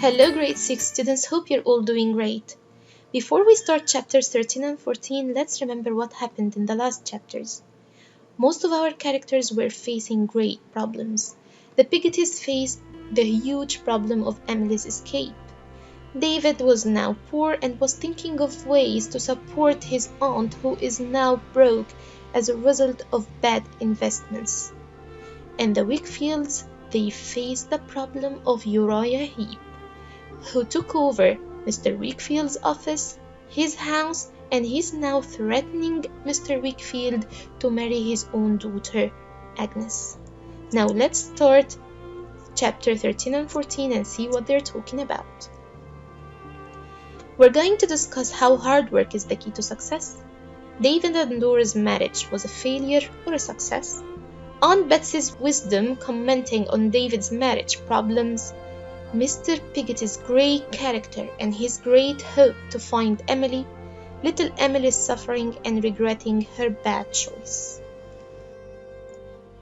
Hello grade 6 students, hope you're all doing great. Before we start chapters 13 and 14, let's remember what happened in the last chapters. Most of our characters were facing great problems. The Pigeties faced the huge problem of Emily's escape. David was now poor and was thinking of ways to support his aunt who is now broke as a result of bad investments. And the Wickfields, they faced the problem of Uriah Heep, who took over Mr. Wickfield's office, his house, and he's now threatening Mr. Wickfield to marry his own daughter, Agnes. Now let's start chapter 13 and 14 and see what they're talking about. We're going to discuss how hard work is the key to success. David and Dora's marriage was a failure or a success. Aunt Betsy's wisdom commenting on David's marriage problems, Mr. Pigety's great character and his great hope to find Emily, little Emily's suffering and regretting her bad choice.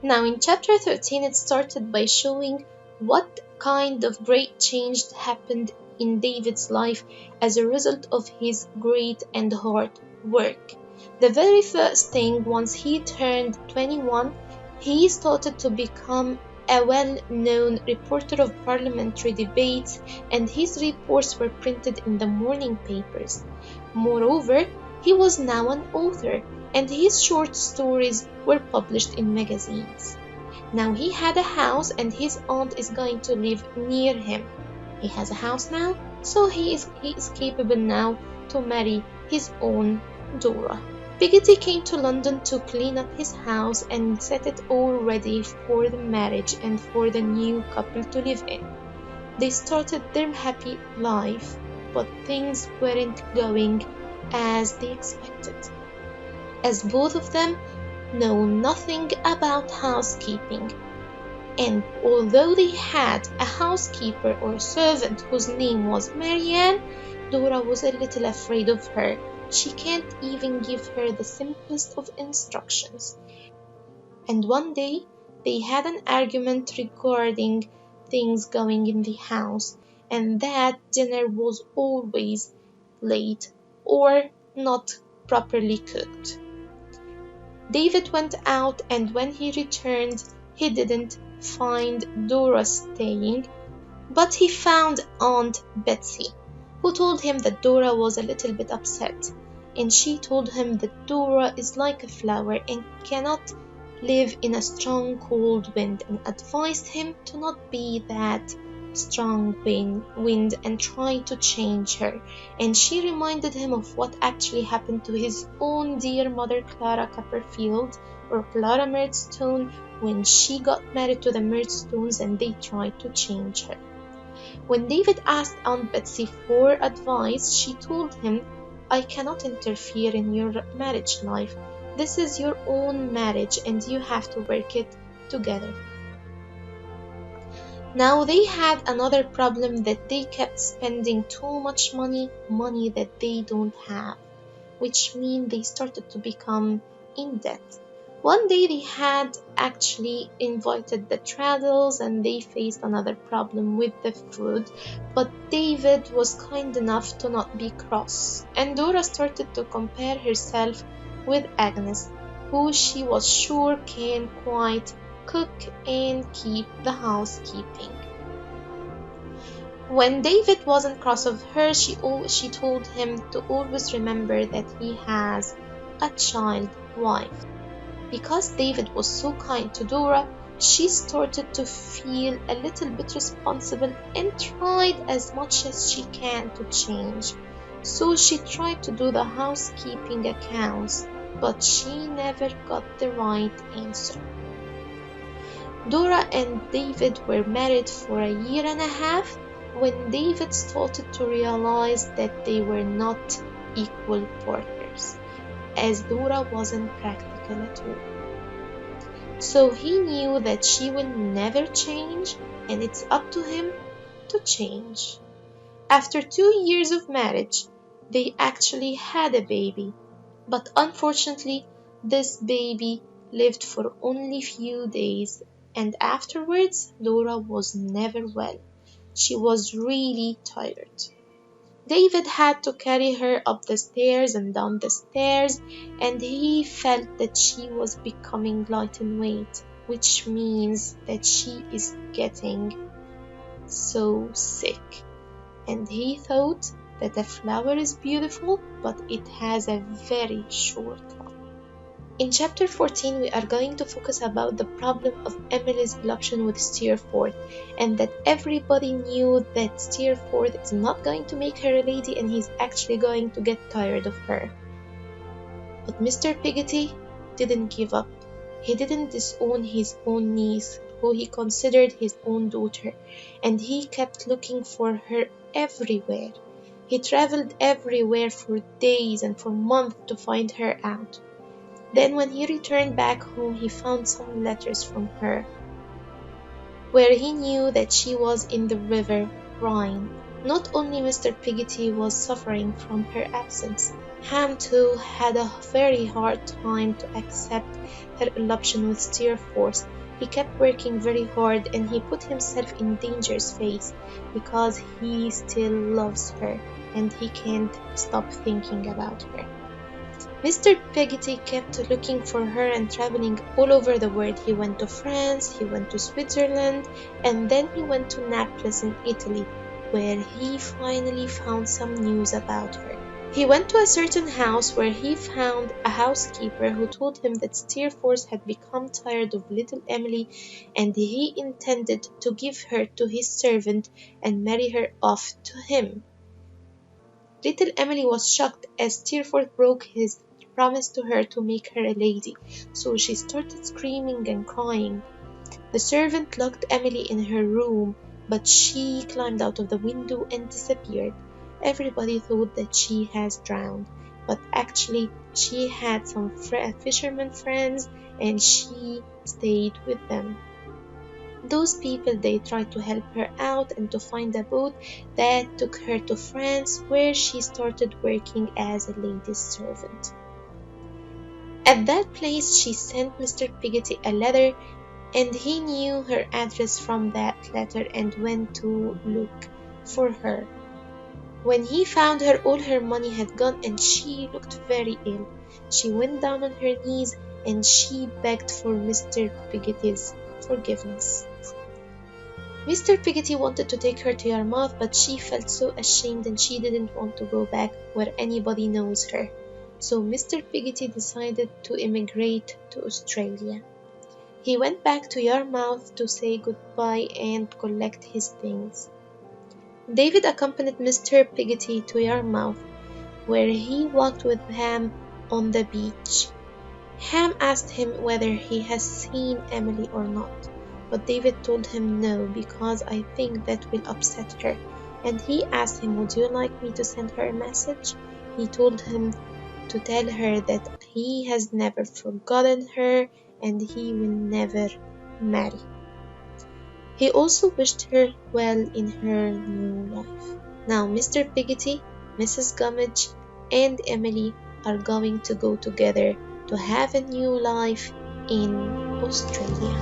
Now in chapter 13 it started by showing what kind of great change happened in David's life as a result of his great and hard work. The very first thing, once he turned 21, he started to become a well-known reporter of parliamentary debates, and his reports were printed in the morning papers. Moreover, he was now an author, and his short stories were published in magazines. Now he had a house, and his aunt is going to live near him. He has a house now, so he is capable now to marry his own Dora. Piggy came to London to clean up his house and set it all ready for the marriage and for the new couple to live in. They started their happy life, but things weren't going as they expected, as both of them know nothing about housekeeping. And although they had a housekeeper or servant whose name was Marianne, Dora was a little afraid of her. She can't even give her the simplest of instructions. And one day, they had an argument regarding things going in the house, and that dinner was always late or not properly cooked. David went out, and when he returned, he didn't find Dora staying, but he found Aunt Betsy, who told him that Dora was a little bit upset, and she told him that Dora is like a flower and cannot live in a strong cold wind, and advised him to not be that strong wind and try to change her. And she reminded him of what actually happened to his own dear mother Clara Copperfield, or Clara Murdstone, when she got married to the Murdstones and they tried to change her. When David asked Aunt Betsy for advice, she told him, "I cannot interfere in your marriage life. This is your own marriage and you have to work it together." Now they had another problem, that they kept spending too much money that they don't have, which means they started to become in debt. One day they had actually invited the Traddles and they faced another problem with the food, but David was kind enough to not be cross, and Dora started to compare herself with Agnes, who she was sure can quite cook and keep the housekeeping. When David wasn't cross of her, she told him to always remember that he has a child wife. Because David was so kind to Dora, she started to feel a little bit responsible and tried as much as she can to change. So she tried to do the housekeeping accounts, but she never got the right answer. Dora and David were married for a year and a half when David started to realize that they were not equal partners, as Dora wasn't practical at all. So he knew that she will never change, and it's up to him to change. After 2 years of marriage, they actually had a baby, but unfortunately, this baby lived for only few days, and afterwards, Dora was never well. She was really tired. David had to carry her up the stairs and down the stairs, and he felt that she was becoming light in weight, which means that she is getting so sick. And he thought that a flower is beautiful, but it has a very short life. In chapter 14, we are going to focus about the problem of Emily's adoption with Steerforth, and that everybody knew that Steerforth is not going to make her a lady and he's actually going to get tired of her. But Mr. Peggotty didn't give up. He didn't disown his own niece, who he considered his own daughter, and he kept looking for her everywhere. He traveled everywhere for days and for months to find her out. Then when he returned back home, he found some letters from her, where he knew that she was in the river Rhine. Not only Mr. Peggotty was suffering from her absence, Ham too had a very hard time to accept her adoption with Steerforth. He kept working very hard and he put himself in danger's face because he still loves her and he can't stop thinking about her. Mr. Peggotty kept looking for her and traveling all over the world. He went to France, he went to Switzerland, and then he went to Naples in Italy, where he finally found some news about her. He went to a certain house where he found a housekeeper who told him that Steerforth had become tired of little Emily and he intended to give her to his servant and marry her off to him. Little Emily was shocked as Steerforth broke his promise to her to make her a lady, so she started screaming and crying. The servant locked Emily in her room, but she climbed out of the window and disappeared. Everybody thought that she has drowned, but actually she had some fishermen friends and she stayed with them. Those people, they tried to help her out and to find a boat that took her to France, where she started working as a lady's servant. At that place she sent Mr. Peggotty a letter, and he knew her address from that letter and went to look for her. When he found her, all her money had gone and she looked very ill. She went down on her knees and she begged for Mr. Peggotty's forgiveness. Mr. Peggotty wanted to take her to Yarmouth, but she felt so ashamed and she didn't want to go back where anybody knows her. So Mr. Peggotty decided to immigrate to Australia. He went back to Yarmouth to say goodbye and collect his things. David accompanied Mr. Peggotty to Yarmouth, where he walked with Ham on the beach. Ham asked him whether he has seen Emily or not, but David told him no, because I think that will upset her. And he asked him, would you like me to send her a message? He told him to tell her that he has never forgotten her and he will never marry. He also wished her well in her new life. Now Mr. Peggotty, Mrs. Gummidge, and Emily are going to go together to have a new life in Australia.